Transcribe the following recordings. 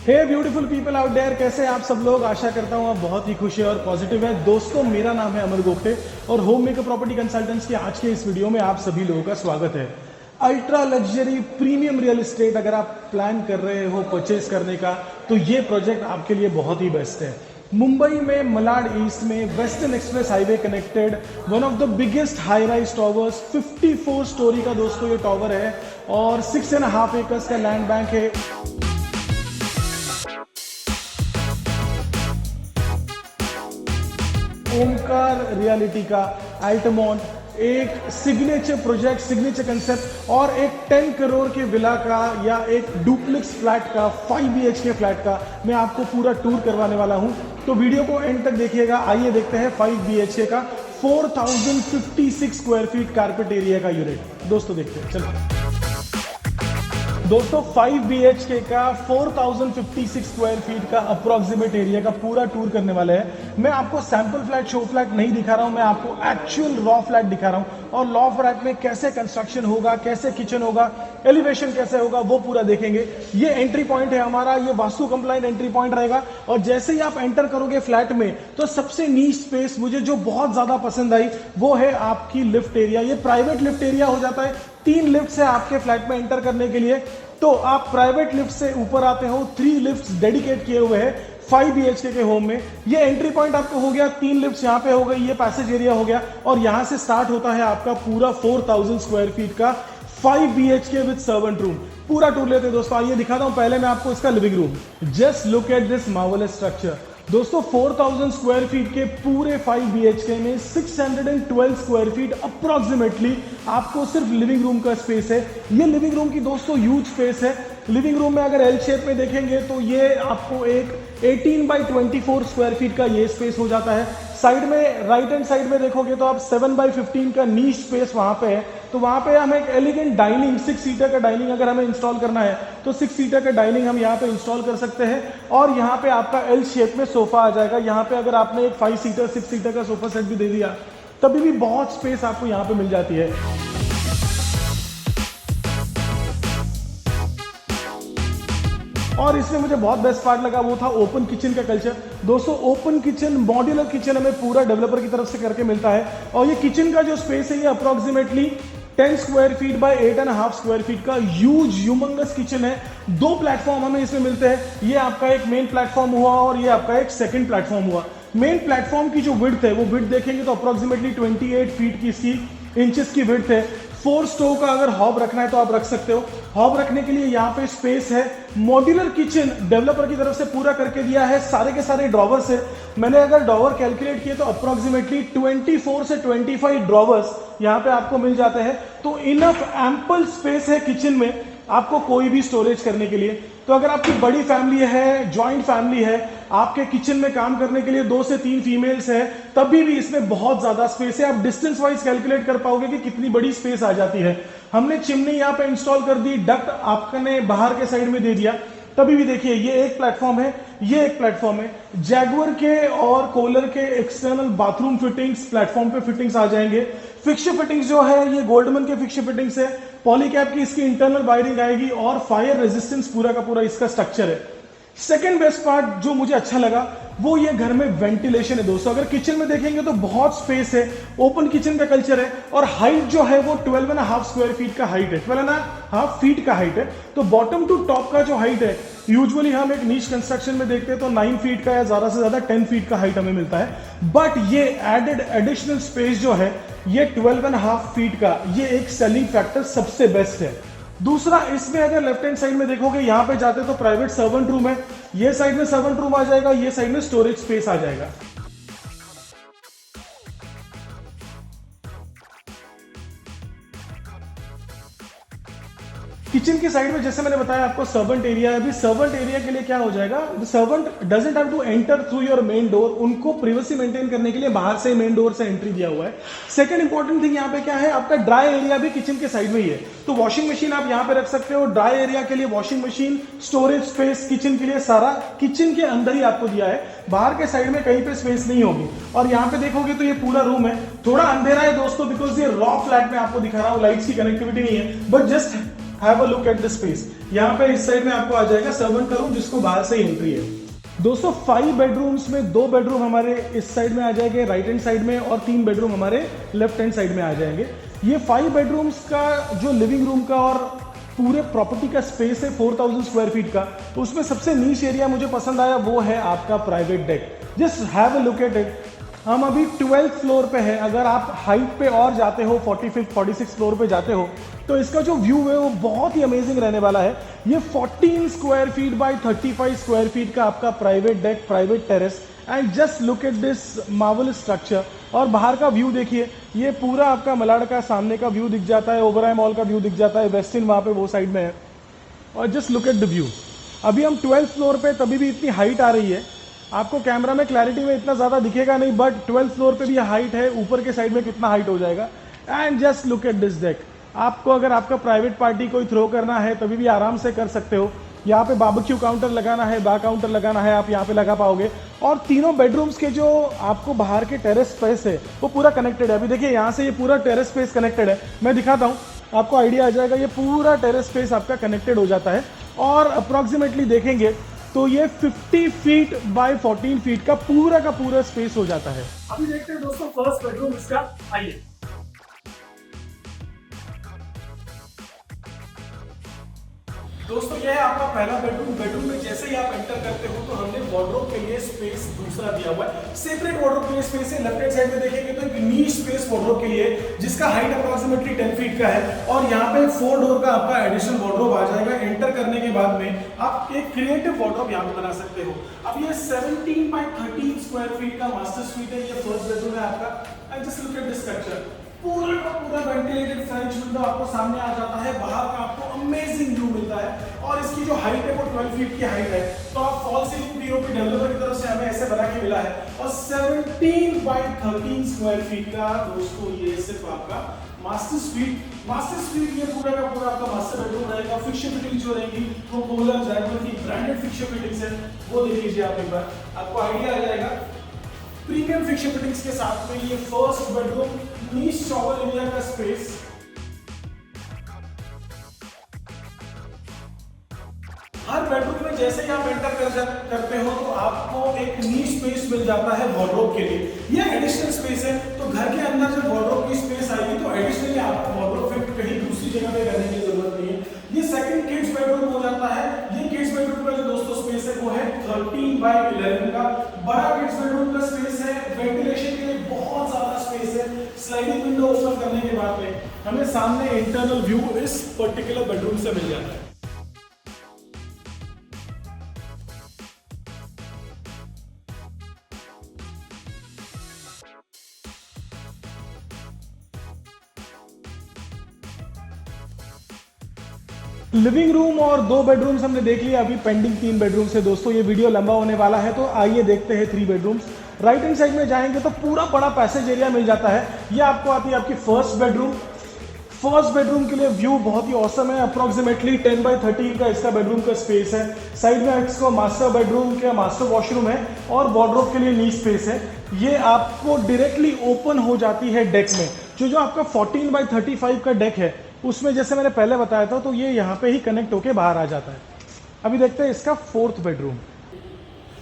Hey beautiful people out there, कैसे हैं आप सब लोग। आशा करता हूँ आप बहुत ही खुश हैं और पॉजिटिव हैं। दोस्तों, मेरा नाम है अमर गोखले और होम मेकर प्रॉपर्टी कंसल्टेंट्स की आज के इस वीडियो में आप सभी लोगों का स्वागत है। Ultra luxury premium real estate अगर आप प्लान कर रहे हो परचेज करने का, तो ये प्रोजेक्ट आपके लिए बहुत ही बेस्ट है। मुंबई में मलाड ईस्ट में western express highway connected one of the biggest high rise towers, 54 story का दोस्तों ये टॉवर है और 6.5 एकर्स का लैंड बैंक है। ओमकार रियलिटी का अल्टमॉन्ट एक सिग्नेचर प्रोजेक्ट, सिग्नेचर कंसेप्ट और एक 10 करोड़ के विला का या एक डुप्लेक्स फ्लैट का 5 BHK फ्लैट का मैं आपको पूरा टूर करवाने वाला हूं। तो वीडियो को एंड तक देखिएगा। आइए देखते हैं 5 BHK का 4056 स्क्वायर फीट कारपेट एरिया का यूनिट। दोस्तों देखते हैं, चलो दोस्तों 5 BHK का 4056 स्क्वायर फीट का अप्रोक्सीमेट एरिया का पूरा टूर करने वाले हैं। मैं आपको सैंपल फ्लैट, शो फ्लैट नहीं दिखा रहा हूं, मैं आपको एक्चुअल रॉ फ्लैट दिखा रहा हूं और रॉ फ्लैट में कैसे कंस्ट्रक्शन होगा, कैसे किचन होगा, एलिवेशन कैसे होगा, वो पूरा देखेंगे। ये एंट्री पॉइंट है हमारा, ये वास्तु कंप्लाइंट एंट्री पॉइंट रहेगा और जैसे ही आप एंटर करोगे फ्लैट में तो सबसे नीच स्पेस मुझे जो बहुत ज्यादा पसंद आई वो है आपकी लिफ्ट एरिया। ये प्राइवेट लिफ्ट एरिया हो जाता है। 3 लिफ्ट है आपके फ्लैट में एंटर करने के लिए, तो आप प्राइवेट लिफ्ट से ऊपर आते हो। 3 लिफ्ट डेडिकेट किए हुए हैं 5 BHK के होम में। ये एंट्री पॉइंट आपको हो गया, 3 लिफ्ट यहाँ पे हो गई, ये पैसेज एरिया हो गया और यहां से स्टार्ट होता है आपका पूरा 4000 स्क्वायर फीट का 5 BHK विद सर्वेंट रूम। पूरा टूर लेते हैं दोस्तों। आइए दिखाता हूं पहले मैं आपको इसका living room. Just look at this marvellous structure. दोस्तों 4000 स्क्वायर फीट के पूरे 5 BHK में 612 स्क्वायर फीट अप्रोक्सीमेटली आपको सिर्फ लिविंग रूम का स्पेस है। ये लिविंग रूम की दोस्तों ह्यूज स्पेस है। लिविंग रूम में अगर एल शेप में देखेंगे तो ये आपको एक 18 बाई 24 स्क्वायर फीट का ये स्पेस हो जाता है। साइड में राइट हैंड साइड में देखोगे तो आप 7 बाई 15 का नीच स्पेस वहां पे है। तो वहां पे हम एक एलिगेंट डाइनिंग, 6 सीटर का डाइनिंग अगर हमें इंस्टॉल करना है तो 6 सीटर का डाइनिंग हम यहाँ पे इंस्टॉल कर सकते हैं और यहाँ पे आपका एल शेप में सोफा आ जाएगा। यहाँ पे अगर आपने एक 5 सीटर 6 सीटर का सोफा सेट भी दे दिया तभी भी बहुत स्पेस आपको यहाँ पे मिल जाती है। और इसमें मुझे बहुत बेस्ट पार्ट लगा वो था ओपन किचन का कल्चर। दोस्तों ओपन किचन, मॉड्यूलर किचन हमें पूरा डेवलपर की तरफ से करके मिलता है और ये किचन का जो स्पेस है ये approximately 10 square feet by 8.5 square feet का ह्यूज ह्यूमंगस किचन है। 2 प्लेटफॉर्म हमें इसमें मिलते हैं। ये आपका एक मेन प्लेटफॉर्म हुआ और ये आपका एक सेकंड प्लेटफॉर्म हुआ। मेन प्लेटफॉर्म की जो विड्थ है वो विड्थ देखेंगे तो अप्रोक्सीमेटली 28 फीट की इसकी इंचेस की विड्थ है। 4 स्टोव का अगर हॉब रखना है तो आप रख सकते हो। हॉब रखने के लिए यहाँ पे स्पेस है। मॉड्यूलर किचन डेवलपर की तरफ से पूरा करके दिया है। सारे के सारे ड्रॉवर्स है। मैंने अगर ड्रॉवर कैलकुलेट किए तो अप्रोक्सीमेटली 24 से 25 ड्रॉवर्स यहाँ पे आपको मिल जाते हैं। तो इनफ एम्पल स्पेस है किचन में आपको कोई भी स्टोरेज करने के लिए। तो अगर आपकी बड़ी फैमिली है, ज्वाइंट फैमिली है, आपके किचन में काम करने के लिए 2 से 3 फीमेल्स है, तभी भी इसमें बहुत ज्यादा स्पेस है। आप डिस्टेंस वाइज कैलकुलेट कर पाओगे कि कितनी बड़ी स्पेस आ जाती है। हमने चिमनी यहाँ पे इंस्टॉल कर दी, डक्ट आपने बाहर के साइड में दे दिया, तभी भी देखिए ये एक प्लेटफॉर्म है, ये एक प्लेटफॉर्म है। जैगुआर के और कोलर के एक्सटर्नल बाथरूम फिटिंग्स प्लेटफॉर्म पे फिटिंग्स आ जाएंगे। फिक्सर फिटिंग्स जो है ये गोल्डमन के फिक्सर फिटिंग्स है। पॉलीकैप की इसकी इंटरनल वायरिंग आएगी और फायर रेजिस्टेंस पूरा का पूरा इसका स्ट्रक्चर है। सेकेंड बेस्ट पार्ट जो मुझे अच्छा लगा वो ये घर में वेंटिलेशन है। दोस्तों अगर किचन में देखेंगे तो बहुत स्पेस है, ओपन किचन का कल्चर है और हाइट जो है वो 12.5 स्क्वायर फीट का हाइट है, 12.5 फीट का हाइट है। तो बॉटम टू टॉप का जो हाइट है यूजुअली हम एक नीच कंस्ट्रक्शन में देखते हैं तो 9 फीट का या ज्यादा से ज्यादा 10 फीट का हाइट हमें मिलता है। बट ये एडेड एडिशनल स्पेस जो है ये 12.5 फीट का, ये एक सेलिंग फैक्टर सबसे बेस्ट है। दूसरा, इसमें अगर लेफ्ट हैंड साइड में देखोगे यहां पे जाते तो प्राइवेट सर्वेंट रूम है। ये साइड में सर्वेंट रूम आ जाएगा, ये साइड में स्टोरेज स्पेस आ जाएगा। किचन की साइड में जैसे मैंने बताया आपको सर्वेंट एरिया है। अभी सर्वेंट एरिया के लिए क्या हो जाएगा, servant doesn't have to enter through your main door. उनको प्राइवेसी मेंटेन करने के लिए बाहर से मेन डोर से एंट्री दिया हुआ है। सेकंड इंपॉर्टेंट थिंग यहाँ पे क्या है, आपका ड्राई एरिया भी किचन के साइड में ही है। तो वॉशिंग मशीन आप यहाँ पे रख सकते हो। ड्राई एरिया के लिए washing machine, storage space kitchen के लिए सारा किचन के अंदर ही आपको दिया है। बाहर के साइड में कहीं पे स्पेस नहीं होगी। और यहाँ पे देखोगे तो ये पूरा रूम है। थोड़ा अंधेरा है दोस्तों बिकॉज ये रॉ फ्लैट में आपको दिखा रहा हूँ, लाइट्स की कनेक्टिविटी नहीं है, but just have a look at the space. यहाँ पे इस साइड में आपको आ जाएगा सर्वेंट का रूम, जिसको बाहर से एंट्री है। दोस्तों 5 बेडरूम्स में 2 बेडरूम हमारे इस साइड में आ जाएंगे राइट हैंड साइड में, और 3 बेडरूम हमारे लेफ्ट हैंड साइड में आ जाएंगे। ये 5 बेडरूम्स का जो लिविंग रूम का और पूरे प्रॉपर्टी का स्पेस है 4000 स्क्वायर फीट का, तो उसमें सबसे नीच एरिया मुझे पसंद आया वो है आपका private deck. Just have a look at it. हम अभी 12th फ्लोर पे है। अगर आप हाइट पे और जाते हो 45 46 फ्लोर पे जाते हो तो इसका जो व्यू है वो बहुत ही अमेजिंग रहने वाला है। ये 14 square feet by 35 square feet का आपका private deck, private terrace, and just look at this marvellous structure. और बाहर का व्यू देखिए, ये पूरा आपका मलाड का सामने का व्यू दिख जाता है, ओबराय मॉल का व्यू दिख जाता है, वेस्टिन वहाँ पे वो साइड में है। और just look at the view. अभी हम 12th फ्लोर पे, तभी भी इतनी हाइट आ रही है, आपको कैमरा में क्लैरिटी में इतना ज़्यादा दिखेगा नहीं, बट 12th फ्लोर पे भी हाइट है, ऊपर के साइड में कितना हाइट हो जाएगा। And just look at this deck. आपको अगर आपका प्राइवेट पार्टी कोई थ्रो करना है तभी भी आराम से कर सकते हो। यहाँ पे बारबेक्यू काउंटर लगाना है, बार काउंटर लगाना है, आप यहाँ पे लगा पाओगे। और तीनों बेडरूम्स के जो आपको बाहर के टेरेस स्पेस है वो पूरा कनेक्टेड है। अभी देखिए यहाँ से ये पूरा टेरेस स्पेस कनेक्टेड है, मैं दिखाता हूँ आपको आइडिया आ जाएगा। ये पूरा टेरेस स्पेस आपका कनेक्टेड हो जाता है, और अप्रॉक्सीमेटली देखेंगे तो ये 50 फीट बाय 14 फीट का पूरा स्पेस हो जाता है। अभी देखते हैं दोस्तों फर्स्ट बेडरूम इसका। आइए। दोस्तों ये है आपका पहला बेडरूम। बेडरूम में जैसे ही आप एंटर करते हो तो हमने वार्डरोब के लिए स्पेस दूसरा दिया हुआ है, सेपरेट वार्डरोब के लिए स्पेस है। लेफ्ट हैंड साइड में देखेंगे तो एक नीश स्पेस वार्डरोब के लिए, जिसका हाइट अप्रोक्सीमेटली 10 फीट का है। और यहाँ पे 4 डोर का आपका एडिशनल वार्डरोब आ जाएगा। एंटर करने के बाद में आप एक क्रिएटिव वार्डरोब यहाँ पे बना सकते हो। अब ये 17 बाय 13 स्क्वायर फीट का मास्टर स्वीट है, ये फर्स्ट बेडरूम है आपका। And just look at this structure. पूरा का पूरा वेंटिलेटेड फ्रेंच विंडो आपको सामने आ जाता है, बाहर का आपको अमेजिंग व्यू मिलता है। और इसकी जो हाइट है वो 12 फीट की हाइट है। तो आप फॉल सीलिंग पीओपी डेवलपर की तरफ से हमें ऐसे बना के मिला है। और 17 बाय 13 स्क्वायर फीट का दोस्तों ये सिर्फ आपका मास्टर स्वीट ये पूरा का पूरा आपका मास्टर बेडरूम रहेगा। फिक्सर फिटिंग जो रहेगी वो कोलर जैगुआर की ब्रांडेड फिक्सर फिटिंग्स है, वो देख लीजिए आप एक बार, आपको आइडिया आ जाएगा। प्रीमियम फिक्सर फिटिंग्स के साथ में ये फर्स्ट बेडरूम, नीश शॉवर एरिया का स्पेस। हर बेडरूम में जैसे ही आप एंटर करते हो तो आपको एक नीश स्पेस मिल जाता है वार्डरोब के लिए। ये एडिशनल स्पेस है, तो घर के अंदर जब वार्डरोब की स्पेस आएगी तो एडिशनली आपको वार्डरोब फिट कहीं दूसरी जगह पे करने की जरूरत नहीं है। ये सेकंड किड्स बेडरूम हो जाता है। ये किड्स बेडरूम का जो दोस्तों स्पेस है वो है 13 बाय 11 का। बड़ा किड्स बेडरूम का स्पेस है, वेंटिलेशन के लिए बहुत ज्यादा स्पेस है। स्लाइडिंग विंडो ओपन करने के बाद में हमें सामने इंटरनल व्यू इस पर्टिकुलर बेडरूम से मिल जाता है। लिविंग रूम और 2 बेडरूम्स हमने देख लिया, अभी पेंडिंग 3 बेडरूम्स है। दोस्तों ये वीडियो लंबा होने वाला है, तो आइए देखते हैं 3 बेडरूम्स। राइट हैंड साइड में जाएंगे तो पूरा बड़ा पैसेज एरिया मिल जाता है। ये आपको आती है आपकी फर्स्ट बेडरूम। फर्स्ट बेडरूम के लिए व्यू बहुत ही औसम है। अप्रोक्सीमेटली 10 बाय 13 का इसका बेडरूम का स्पेस है। साइड में इसको मास्टर बेडरूम के मास्टर वॉशरूम है, और वार्डरोब के लिए नी स्पेस है। ये आपको डायरेक्टली ओपन हो जाती है डेक में। जो आपका 14 बाय 35 का डेक है उसमें जैसे मैंने पहले बताया था, तो ये यहाँ पे ही कनेक्ट होके बाहर आ जाता है। अभी देखते हैं इसका 4th बेडरूम।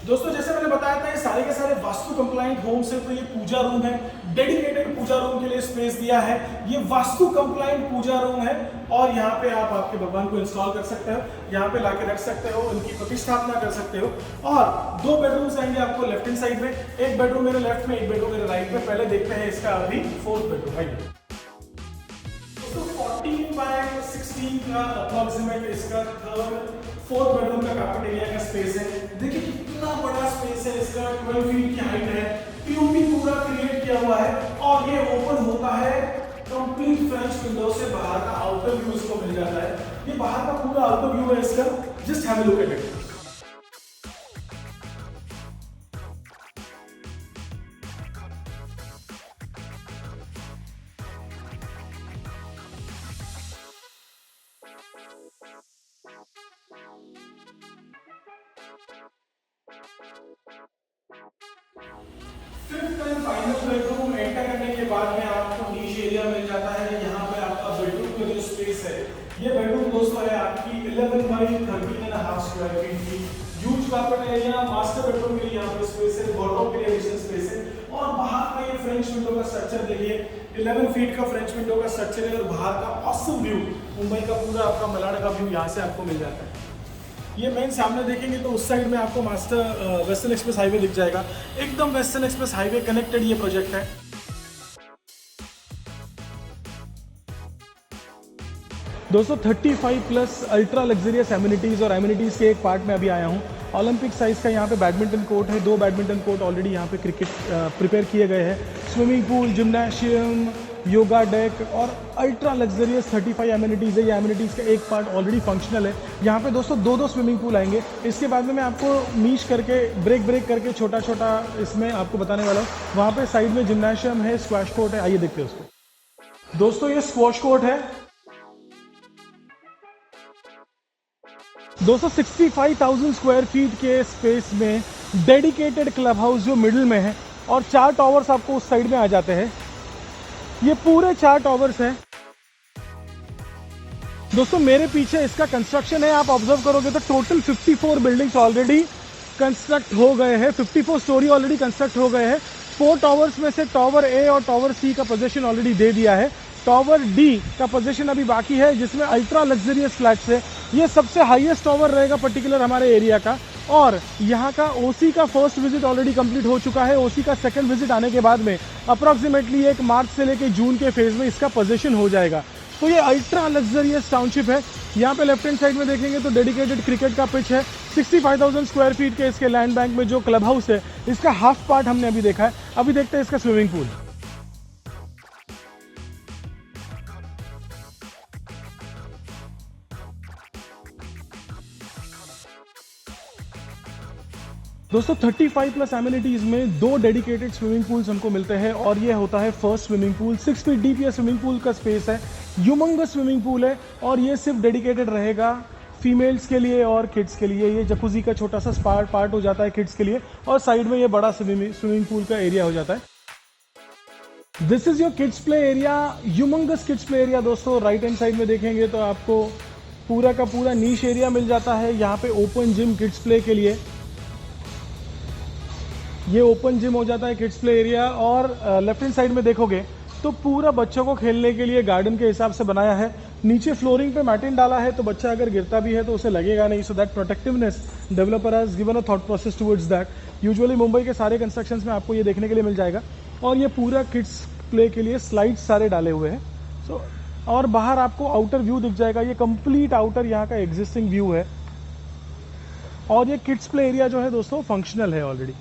दोस्तों जैसे मैंने बताया था ये सारे के सारे वास्तु कंप्लाइंट होम्स है। तो ये पूजा रूम है, डेडिकेटेड पूजा रूम के लिए स्पेस दिया है। ये वास्तु कंप्लाइंट पूजा रूम है, और यहाँ पे आप आपके भगवान को इंस्टॉल कर सकते हो, यहाँ पे लाके रख सकते हो, उनकी प्रतिष्ठापना कर सकते हो। और 2 बेडरूम्स आएंगे आपको लेफ्ट हैंड साइड में, एक बेडरूम मेरे लेफ्ट में, एक बेडरूम मेरे राइट में। पहले देखते हैं इसका अभी 4th बेडरूम। आइए। 14 बाय 16 का अप्रोक्सीमेट इसका 4th बेडरूम का कार्पेट एरिया का स्पेस है। देखिए कितना बड़ा स्पेस है इसका, 12 फीट की हाइट है। पीओपी पूरा क्रिएट किया हुआ है, और ये ओपन होता है कंप्लीट फ्रेंच विंडो से। बाहर का आउटर व्यू इसको मिल जाता है। ये बाहर का पूरा आउटर व्यू है इसका। Just have a look at it. Fifth and final bedroom enter करने के बाद में आपको नीश एरिया मिल जाता है। यहाँ पे आपका बेडरूम का जो स्पेस है ये बेडरूम दोस्तों है आपकी 11 बाई 13.5 स्क्वायर फीट की huge carpet area, master bedroom के लिए यहाँ पे स्पेस है, वार्डरोब के लिए एडिशनल स्पेस है। और बाहर का ये फ्रेंच विंडो का स्ट्रक्चर देखिए, 11 फीट का फ्रेंच विंडो का स्ट्रक्चर है और बाहर का ऑसम व्यू, मुंबई का पूरा आपका मलाड का व्यू यहाँ से आपको मिल जाता है। ये मेन सामने देखेंगे तो उस साइड में आपको मास्टर वेस्टर्न एक्सप्रेस हाईवे दिख जाएगा, एकदम वेस्टर्न एक्सप्रेस हाईवे कनेक्टेड ये प्रोजेक्ट है। दोस्तों 35 प्लस अल्ट्रा लग्जरियस एमिनिटीज़ और एमिनिटीज़ के एक पार्ट में अभी आया हूँ। ओलंपिक साइज़ का यहाँ पे बैडमिंटन कोर्ट है, 2 बैडमिंटन कोर्ट ऑलरेडी यहाँ पे क्रिकेट प्रिपेयर किए गए हैं, swimming pool, gymnasium, yoga deck और अल्ट्रा लग्जरियस 35 एमिनिटीज़ है। ये एमिनिटीज़ का एक पार्ट ऑलरेडी फंक्शनल है। यहाँ पे दोस्तों 2-2 स्विमिंग पूल आएंगे। इसके बाद में मैं आपको नीश करके ब्रेक करके छोटा छोटा इसमें आपको बताने वाला हूँ। वहाँ पे साइड में जिम्नाशियम है, स्क्वैश कोर्ट है, आइए देखते हैं उसको। दोस्तों ये स्क्वैश कोर्ट है। दोस्तों 65,000 स्क्वायर फीट के स्पेस में डेडिकेटेड क्लब हाउस जो मिडिल में है और 4 टावर्स आपको उस साइड में आ जाते हैं। ये पूरे 4 टावर्स हैं। दोस्तों मेरे पीछे इसका कंस्ट्रक्शन है, आप ऑब्जर्व करोगे तो टोटल 54 बिल्डिंग्स ऑलरेडी कंस्ट्रक्ट हो गए हैं, 54 स्टोरी ऑलरेडी कंस्ट्रक्ट हो गए हैं। 4 टावर्स में से टावर ए और टावर सी का पोजीशन ऑलरेडी दे दिया है। टावर डी का पोजीशन अभी बाकी है जिसमें अल्ट्रा लग्जरियस फ्लैट्स है। ये सबसे हाईएस्ट टावर रहेगा पर्टिकुलर हमारे एरिया का। और यहाँ का ओसी का फर्स्ट विजिट ऑलरेडी कंप्लीट हो चुका है। ओसी का सेकंड विजिट आने के बाद में अप्रॉक्सीमेटली 1 मार्च से लेकर जून के फेज में इसका पोजीशन हो जाएगा। तो ये अल्ट्रा लग्जरियस टाउनशिप है। यहाँ पे लेफ्ट हैंड साइड में देखेंगे तो डेडिकेटेड क्रिकेट का पिच है। 65,000 स्क्वायर फीट के इसके लैंड बैंक में जो क्लब हाउस है इसका हाफ पार्ट हमने अभी देखा है। अभी देखते हैं इसका स्विमिंग पूल। दोस्तों 35 प्लस एमिनिटीज में 2 डेडिकेटेड स्विमिंग पूल्स हमको मिलते हैं और ये होता है first swimming pool. 6 feet deep ये स्विमिंग पूल का स्पेस है, ह्यूमंगस स्विमिंग पूल है और ये सिर्फ डेडिकेटेड रहेगा फीमेल्स के लिए और किड्स के लिए। ये जकूजी का छोटा सा पार्ट हो जाता है किड्स के लिए और साइड में ये बड़ा स्विमिंग पूल का एरिया हो जाता है। This is your kids play area, humongous kids play area. दोस्तों राइट हैंड साइड में देखेंगे तो आपको पूरा का पूरा नीश एरिया मिल जाता है। यहाँ पे ओपन जिम किड्स प्ले के लिए, ये ओपन जिम हो जाता है किड्स प्ले एरिया। और लेफ्ट हैंड साइड में देखोगे तो पूरा बच्चों को खेलने के लिए गार्डन के हिसाब से बनाया है। नीचे फ्लोरिंग पे मैटिन डाला है तो बच्चा अगर गिरता भी है तो उसे लगेगा नहीं। So that protectiveness developer has given a thought process towards that. Usually Mumbai के सारे कंस्ट्रक्शंस में आपको ये देखने के लिए मिल जाएगा। और ये पूरा किड्स प्ले के लिए स्लाइड्स सारे डाले हुए हैं। सो और बाहर आपको आउटर व्यू दिख जाएगा। ये कंप्लीट आउटर यहाँ का एग्जिस्टिंग व्यू है। और ये किड्स प्ले एरिया जो है दोस्तों फंक्शनल है ऑलरेडी।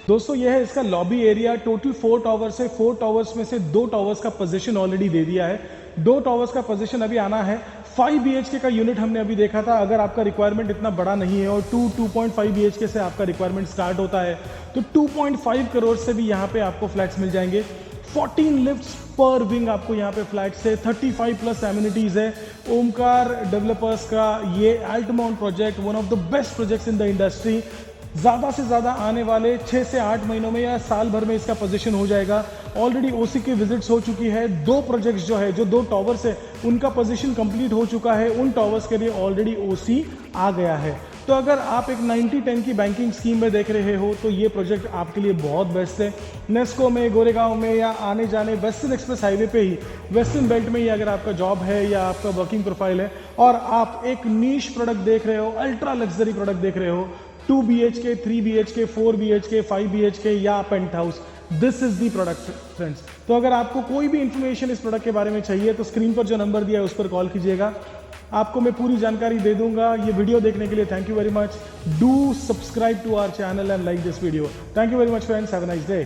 दोस्तों ये है इसका लॉबी एरिया। टोटल 4 टावर्स है। 4 टावर्स में से 2 टावर्स का पोजीशन ऑलरेडी दे दिया है। 2 टावर्स का पोजीशन अभी आना है। 5 BHK का यूनिट हमने अभी देखा था। अगर आपका रिक्वायरमेंट इतना बड़ा नहीं है और 2.5 BHK से आपका रिक्वायरमेंट स्टार्ट होता है तो 2.5 करोड़ से भी यहाँ पे आपको फ्लैट्स मिल जाएंगे। 14 लिफ्ट्स पर विंग आपको यहाँ पे फ्लैट्स है। 35 प्लस एमिनिटीज है। ओमकार डेवलपर्स का ये Alta Monte project one of the best projects in the industry. ज़्यादा से ज़्यादा आने वाले 6 से 8 महीनों में या साल भर में इसका पोजीशन हो जाएगा। ऑलरेडी ओसी की विजिट्स हो चुकी है। 2 प्रोजेक्ट्स जो है, जो 2 टावर्स है उनका पोजीशन कंप्लीट हो चुका है। उन टावर्स के लिए ऑलरेडी ओसी आ गया है। तो अगर आप एक 90-10 की बैंकिंग स्कीम में देख रहे हो तो ये प्रोजेक्ट आपके लिए बहुत बेस्ट है। नेस्को में, गोरेगांव में या आने जाने वेस्टर्न एक्सप्रेस हाईवे पे ही, वेस्टर्न बेल्ट में ही अगर आपका जॉब है या आपका वर्किंग प्रोफाइल है और आप एक नीश प्रोडक्ट देख रहे हो, अल्ट्रा लग्जरी प्रोडक्ट देख रहे हो, 2 BHK, 3 BHK, 4 BHK, 5 BHK या penthouse, this is the product friends. तो अगर आपको कोई भी इंफॉर्मेशन इस प्रोडक्ट के बारे में चाहिए तो स्क्रीन पर जो नंबर दिया है उस पर कॉल कीजिएगा, आपको मैं पूरी जानकारी दे दूंगा। ये वीडियो देखने के लिए thank you very much. Do subscribe to our channel and like this video. Thank you very much friends, have a nice day.